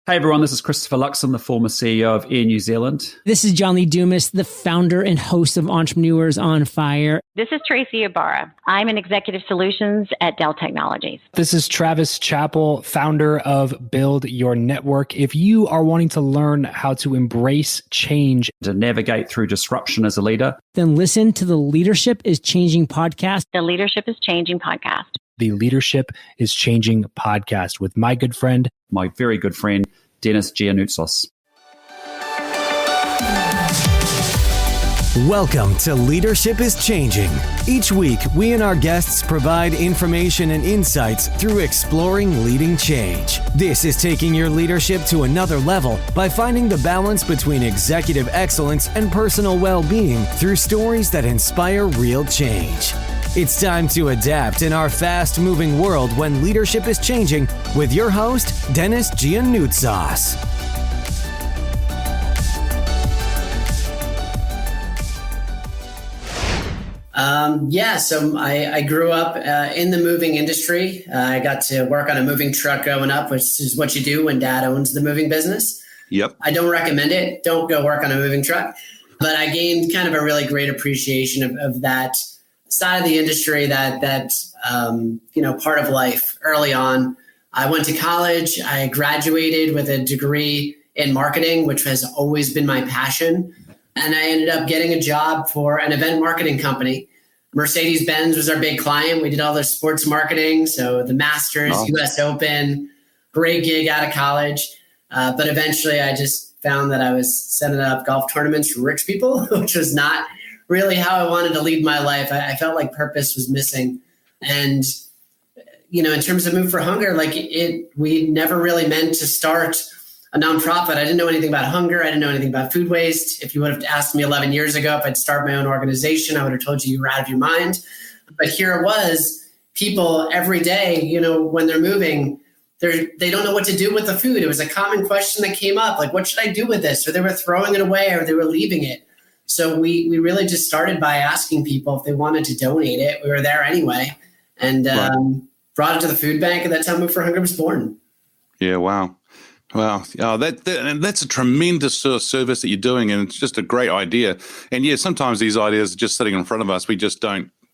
Hey everyone, this is Christopher Luxon, the former CEO of Air New Zealand. This is John Lee Dumas, the founder and host of Entrepreneurs on Fire. This is Tracy Ibarra. I'm in Executive Solutions at Dell Technologies. This is Travis Chappell, founder of Build Your Network. If you are wanting to learn how to embrace change, To navigate through disruption as a leader, then listen to the Leadership is Changing podcast. The Leadership is Changing podcast. the Leadership is Changing podcast with my good friend, my very good friend, Dennis Giannoutsos. Welcome to Leadership is Changing. Each week, we and our guests provide information and insights through exploring leading change. This is taking your leadership to another level by finding the balance between executive excellence and personal well-being through stories that inspire real change. It's time to adapt in our fast-moving world when leadership is changing with your host, Dennis Giannoutsos. So I grew up in the moving industry. I got to work on a moving truck growing up, which is what you do when dad owns the moving business. Yep. I don't recommend it. Don't go work on a moving truck. But I gained kind of a really great appreciation of that side of the industry, that part of life early on. I went to college. I graduated with a degree in marketing, which has always been my passion. And I ended up getting a job for an event marketing company. Mercedes-Benz was our big client. We did all their sports marketing. So the Masters, US Open, great gig out of college. But eventually I just found that I was setting up golf tournaments for rich people, which was not really how I wanted to lead my life. I felt like purpose was missing. And, in terms of Move for Hunger, we never really meant to start a nonprofit. I didn't know anything about hunger. I didn't know anything about food waste. If you would have asked me 11 years ago if I'd start my own organization, I would have told you were out of your mind. But here it was, people every day, when they're moving, they don't know what to do with the food. It was a common question that came up, like, what should I do with this? Or they were throwing it away or they were leaving it. So we really just started by asking people if they wanted to donate it. We were there anyway, and brought it to the food bank, and that's how Move for Hunger was born. Yeah, wow. Wow. Oh, that's a tremendous sort of service that you're doing, and it's just a great idea. And yeah, sometimes these ideas are just sitting in front of us.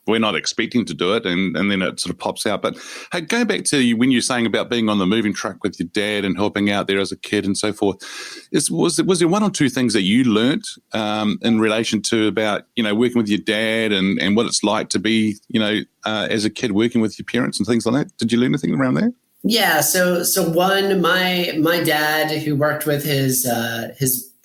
We're not expecting to do it, and then it sort of pops out. But hey, going back to when you're saying about being on the moving truck with your dad and helping out there as a kid and so forth, was there one or two things that you learnt in relation to about, working with your dad and what it's like to be, as a kid working with your parents and things like that? Did you learn anything around there? Yeah. So one, my dad, who worked with his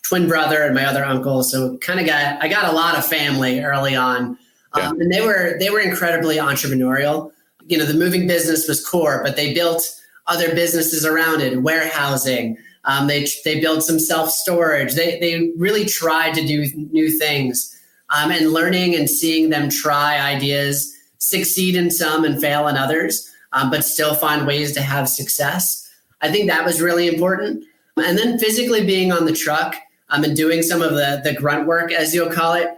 twin brother and my other uncle, so I got a lot of family early on. Yeah. And they were incredibly entrepreneurial. The moving business was core, but they built other businesses around it, warehousing. They built some self-storage. They really tried to do new things, and learning and seeing them try ideas, succeed in some and fail in others, but still find ways to have success. I think that was really important. And then physically being on the truck and doing some of the grunt work, as you'll call it,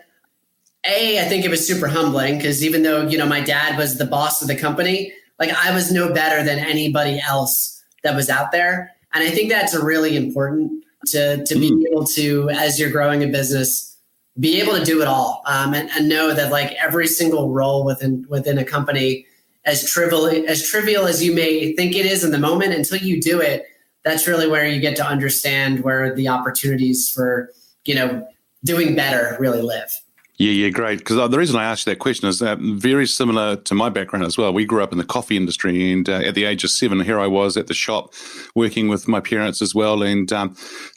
I think it was super humbling, because even though, my dad was the boss of the company, I was no better than anybody else that was out there. And I think that's really important to be able to, as you're growing a business, be able to do it all, and know that every single role within a company, as trivial as you may think it is in the moment, until you do it, that's really where you get to understand where the opportunities for, doing better really live. Yeah, great. Because the reason I asked you that question is very similar to my background as well. We grew up in the coffee industry, and at the age of 7, here I was at the shop working with my parents as well. And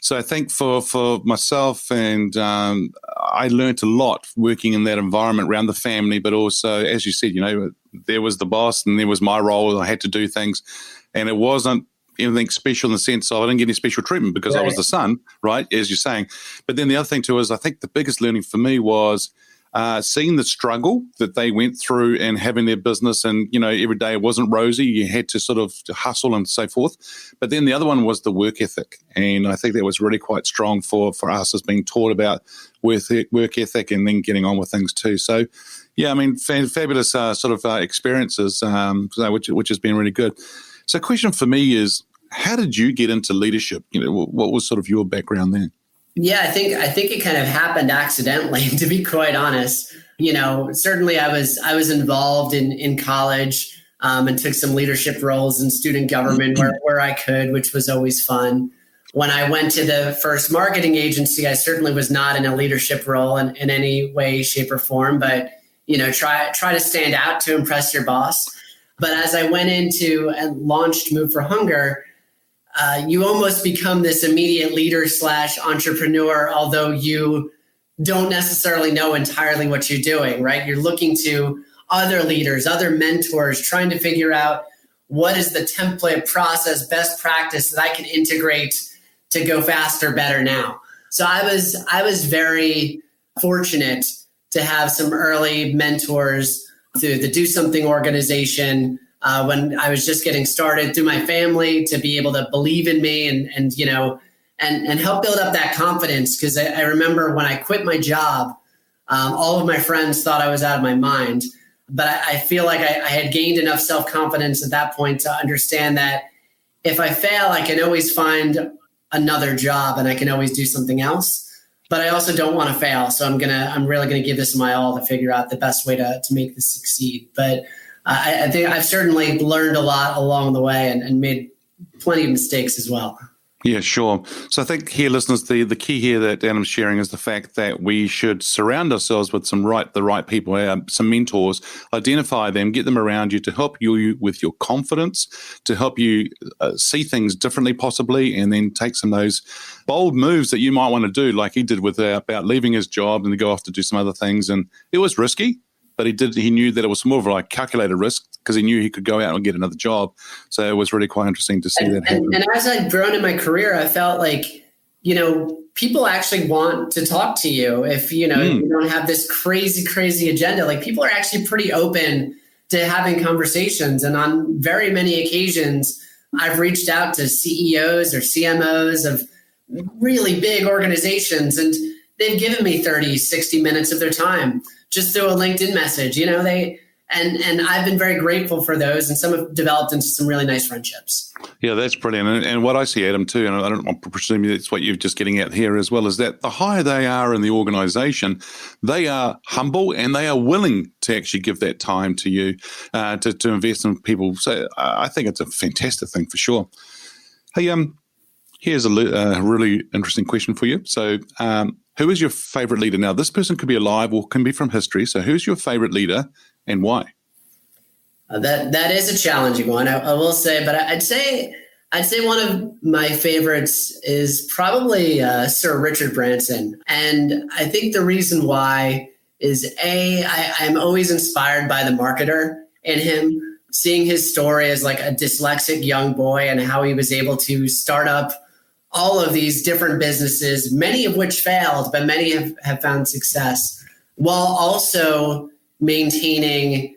so I think for myself, and I learned a lot working in that environment around the family, but also, as you said, there was the boss and there was my role. I had to do things, and it wasn't anything special in the sense of I didn't get any special treatment because I was the son, right, as you're saying. But then the other thing too is I think the biggest learning for me was seeing the struggle that they went through and having their business, and every day it wasn't rosy. You had to sort of hustle and so forth. But then the other one was the work ethic, and I think that was really quite strong for us as being taught about work ethic and then getting on with things too. So yeah, I mean, fabulous experiences, which has been really good. So question for me is, how did you get into leadership? What was sort of your background there? Yeah, I think it kind of happened accidentally, to be quite honest. Certainly I was involved in college and took some leadership roles in student government where I could, which was always fun. When I went to the first marketing agency, I certainly was not in a leadership role in any way, shape, or form, but try to stand out to impress your boss. But as I went into and launched Move for Hunger, you almost become this immediate leader / entrepreneur, although you don't necessarily know entirely what you're doing, right? You're looking to other leaders, other mentors, trying to figure out what is the template, process, best practice that I can integrate to go faster, better now. So I was very fortunate to have some early mentors through the Do Something organization when I was just getting started, through my family, to be able to believe in me and help build up that confidence. Because I remember when I quit my job, all of my friends thought I was out of my mind. But I feel like I had gained enough self-confidence at that point to understand that if I fail, I can always find another job and I can always do something else. But I also don't want to fail. So I'm really going to give this my all to figure out the best way to make this succeed. But I think I've certainly learned a lot along the way and made plenty of mistakes as well. Yeah, sure. So I think here, listeners, the key here that Adam's sharing is the fact that we should surround ourselves with the right people, some mentors, identify them, get them around you to help you with your confidence, to help you see things differently possibly, and then take some of those bold moves that you might want to do, like he did with about leaving his job and to go off to do some other things. And it was risky, but he knew that it was more of a calculated risk because he knew he could go out and get another job. So it was really quite interesting to see that happen. And as I've grown in my career, I felt like, people actually want to talk to you if, you don't have this crazy agenda. Like, people are actually pretty open to having conversations. And on very many occasions, I've reached out to CEOs or CMOs of really big organizations, and they've given me 30, 60 minutes of their time just through a LinkedIn message. And I've been very grateful for those, and some have developed into some really nice friendships. Yeah, that's brilliant. And what I see, Adam, too, and I don't presume that's what you're just getting at here as well, is that the higher they are in the organization, they are humble and they are willing to actually give that time to you to invest in people. So I think it's a fantastic thing for sure. Hey, here's a really interesting question for you. So who is your favorite leader? Now, this person could be alive or can be from history. So who's your favorite leader and why? That is a challenging one, I will say. But I'd say one of my favorites is probably Sir Richard Branson. And I think the reason why is I'm always inspired by the marketer in him, seeing his story as like a dyslexic young boy and how he was able to start up all of these different businesses, many of which failed, but many have found success, while also maintaining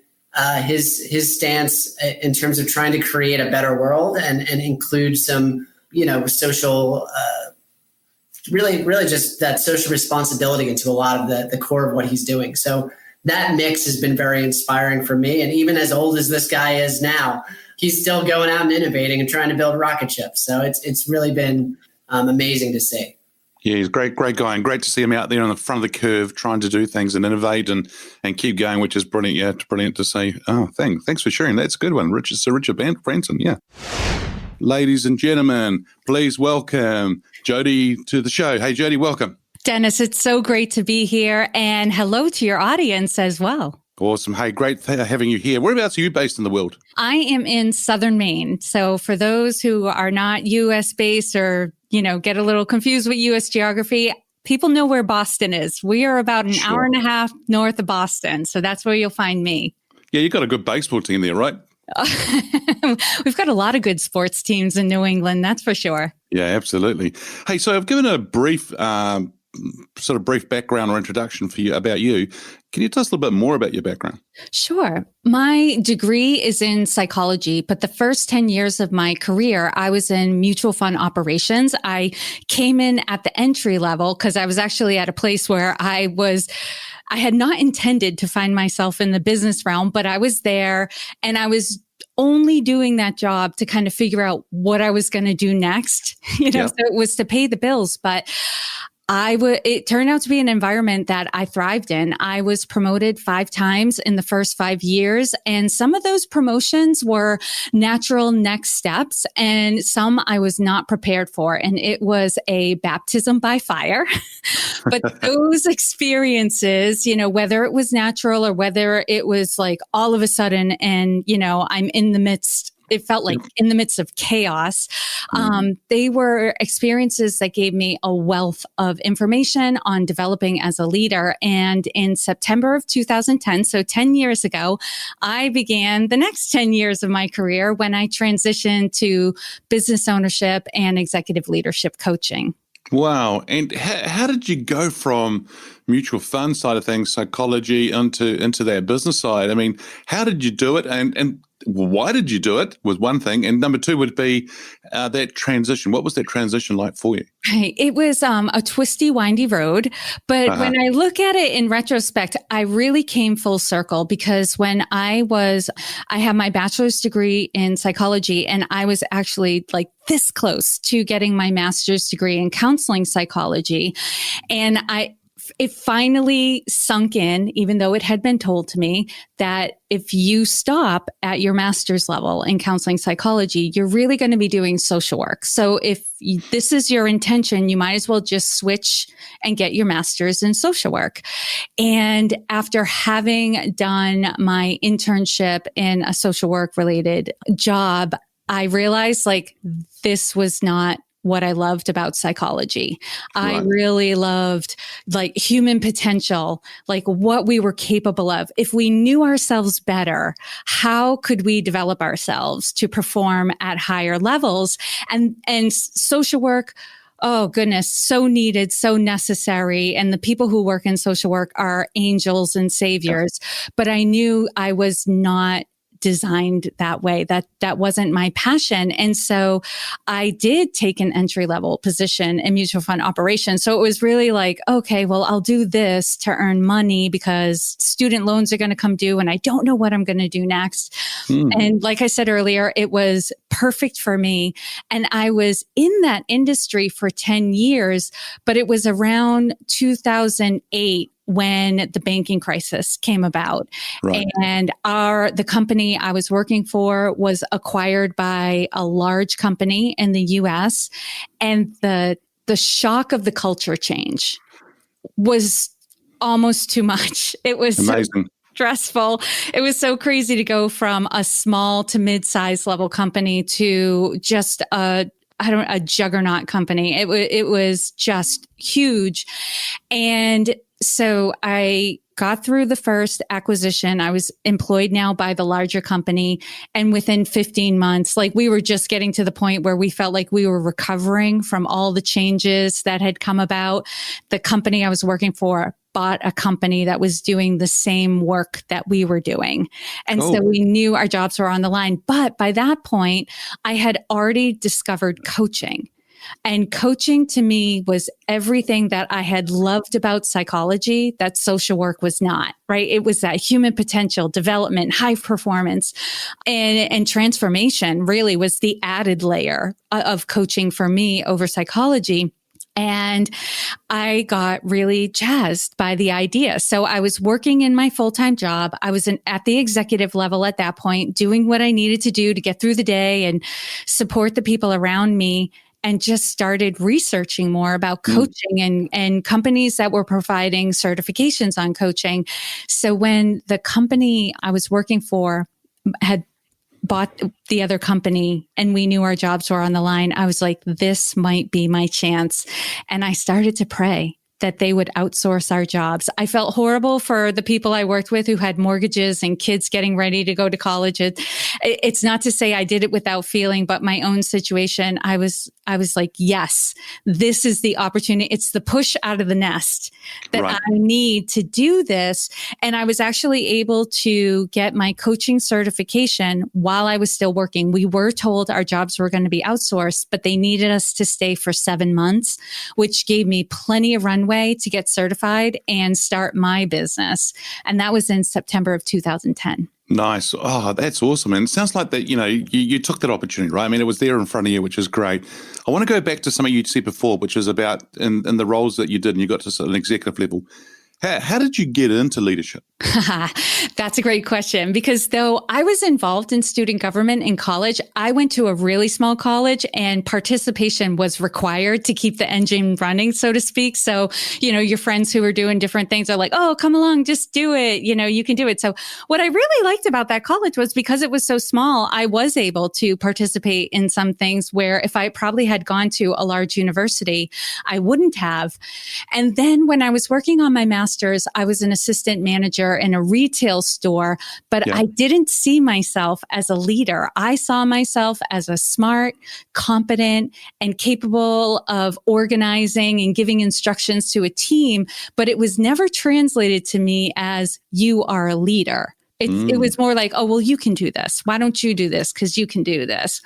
his stance in terms of trying to create a better world and include some, social, really just that social responsibility into a lot of the core of what he's doing. So that mix has been very inspiring for me. And even as old as this guy is now, he's still going out and innovating and trying to build rocket ships. So it's really been amazing to see. Yeah, he's a great guy, and great to see him out there on the front of the curve trying to do things and innovate and keep going, which is brilliant. Yeah, it's brilliant to see. Oh, thanks for sharing. That's a good one, Sir Richard Branson. Yeah. Ladies and gentlemen, please welcome Jodi to the show. Hey, Jodi, welcome. Dennis, it's so great to be here, and hello to your audience as well. Awesome. Hey, great having you here. Whereabouts are you based in the world? I am in southern Maine. So for those who are not U.S. based or, get a little confused with U.S. geography, people know where Boston is. We are about an hour and a half north of Boston. So that's where you'll find me. Yeah, you've got a good baseball team there, right? We've got a lot of good sports teams in New England, that's for sure. Yeah, absolutely. Hey, so I've given a brief background or introduction for you about you. Can you tell us a little bit more about your background? Sure. My degree is in psychology, but the first 10 years of my career, I was in mutual fund operations. I came in at the entry level because I was actually at a place where I had not intended to find myself in the business realm, but I was there and I was only doing that job to kind of figure out what I was going to do next, so it was to pay the bills. But it turned out to be an environment that I thrived in. I was promoted 5 times in the first 5 years. And some of those promotions were natural next steps, and some I was not prepared for. And it was a baptism by fire. But those experiences, whether it was natural or whether it was like all of a sudden, and, I'm in the midst, it felt like in the midst of chaos. They were experiences that gave me a wealth of information on developing as a leader. And in September of 2010, so 10 years ago, I began the next 10 years of my career when I transitioned to business ownership and executive leadership coaching. Wow. And how did you go from mutual fund side of things, psychology, into that business side? I mean, how did you do it? And why did you do it was one thing. And number 2 would be that transition. What was that transition like for you? It was a twisty, windy road. But when I look at it in retrospect, I really came full circle, because when I have my bachelor's degree in psychology, and I was actually like this close to getting my master's degree in counseling psychology. And it finally sunk in, even though it had been told to me, that if you stop at your master's level in counseling psychology, you're really going to be doing social work. So if this is your intention, you might as well just switch and get your master's in social work. And after having done my internship in a social work related job, I realized this was not what I loved about psychology. Right. I really loved human potential, what we were capable of. If we knew ourselves better, how could we develop ourselves to perform at higher levels? And social work, oh goodness, so needed, so necessary. And the people who work in social work are angels and saviors. But I knew I was not designed that way. That wasn't my passion. And so I did take an entry-level position in mutual fund operations. So it was really okay, well, I'll do this to earn money because student loans are going to come due and I don't know what I'm going to do next. And like I said earlier, it was perfect for me. And I was in that industry for 10 years, but it was around 2008 when the banking crisis came about. Right. And the company I was working for was acquired by a large company in the US. And the shock of the culture change was almost too much. It was amazing. So stressful. It was so crazy to go from a small to mid-size level company to just a juggernaut company. It was just huge. And so I got through the first acquisition. I was employed now by the larger company. And within 15 months, we were just getting to the point where we felt like we were recovering from all the changes that had come about. The company I was working for bought a company that was doing the same work that we were doing. And so we knew our jobs were on the line. But by that point, I had already discovered coaching. And coaching to me was everything that I had loved about psychology that social work was not, right? It was that human potential, development, high performance, and transformation really was the added layer of coaching for me over psychology. And I got really jazzed by the idea. So I was working in my full-time job. I was at the executive level at that point, doing what I needed to do to get through the day and support the people around me, and just started researching more about coaching and companies that were providing certifications on coaching. So when the company I was working for had bought the other company and we knew our jobs were on the line, I was like, this might be my chance. And I started to pray that they would outsource our jobs. I felt horrible for the people I worked with who had mortgages and kids getting ready to go to college. It's not to say I did it without feeling, but my own situation, I was like, yes, this is the opportunity. It's the push out of the nest that I need to do this. And I was actually able to get my coaching certification while I was still working. We were told our jobs were going to be outsourced, but they needed us to stay for 7 months, which gave me plenty of runway to get certified and start my business. And that was in September of 2010. Nice. Oh, that's awesome. And it sounds like that, you took that opportunity, right? I mean, it was there in front of you, which is great. I want to go back to something you said before, which is about in the roles that you did and you got to an executive level. How did you get into leadership? That's a great question, because though I was involved in student government in college, I went to a really small college and participation was required to keep the engine running, so to speak. So, your friends who are doing different things are like, oh, come along, just do it. You can do it. So what I really liked about that college was because it was so small, I was able to participate in some things where if I probably had gone to a large university, I wouldn't have. And then when I was working on my master's, I was an assistant manager in a retail store, but I didn't see myself as a leader. I saw myself as a smart, competent, and capable of organizing and giving instructions to a team, but it was never translated to me as you are a leader. It was more like, oh, well, you can do this. Why don't you do this? Because you can do this.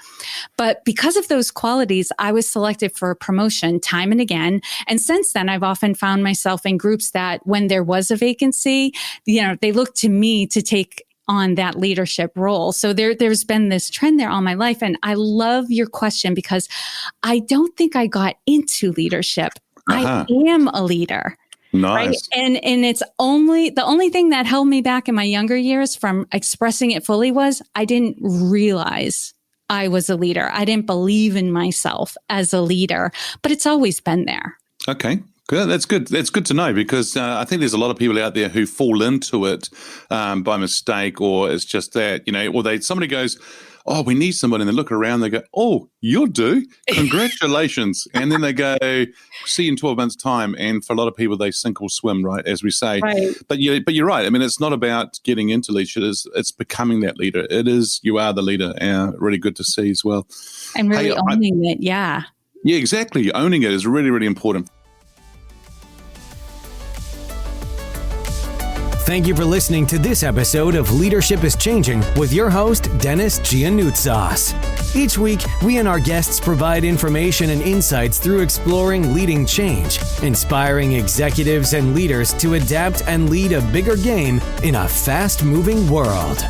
But because of those qualities, I was selected for a promotion time and again. And since then, I've often found myself in groups that when there was a vacancy, they looked to me to take on that leadership role. So there's been this trend there all my life. And I love your question because I don't think I got into leadership. I am a leader. Nice. Right. And it's the only thing that held me back in my younger years from expressing it fully was I didn't realize I was a leader. I didn't believe in myself as a leader, but it's always been there. Okay. Good. That's good. That's good to know, because I think there's a lot of people out there who fall into it by mistake, or it's just that, or somebody goes, oh, we need somebody. And they look around, they go, oh, you'll do. Congratulations. And then they go, see you in 12 months' time. And for a lot of people, they sink or swim, right, as we say. Right. But you're right. I mean, it's not about getting into leadership. It's becoming that leader. You are the leader. Really good to see as well. And really owning it, yeah. Yeah, exactly. Owning it is really, really important. Thank you for listening to this episode of Leadership is Changing with your host, Dennis Giannoutsas. Each week, we and our guests provide information and insights through exploring leading change, inspiring executives and leaders to adapt and lead a bigger game in a fast-moving world.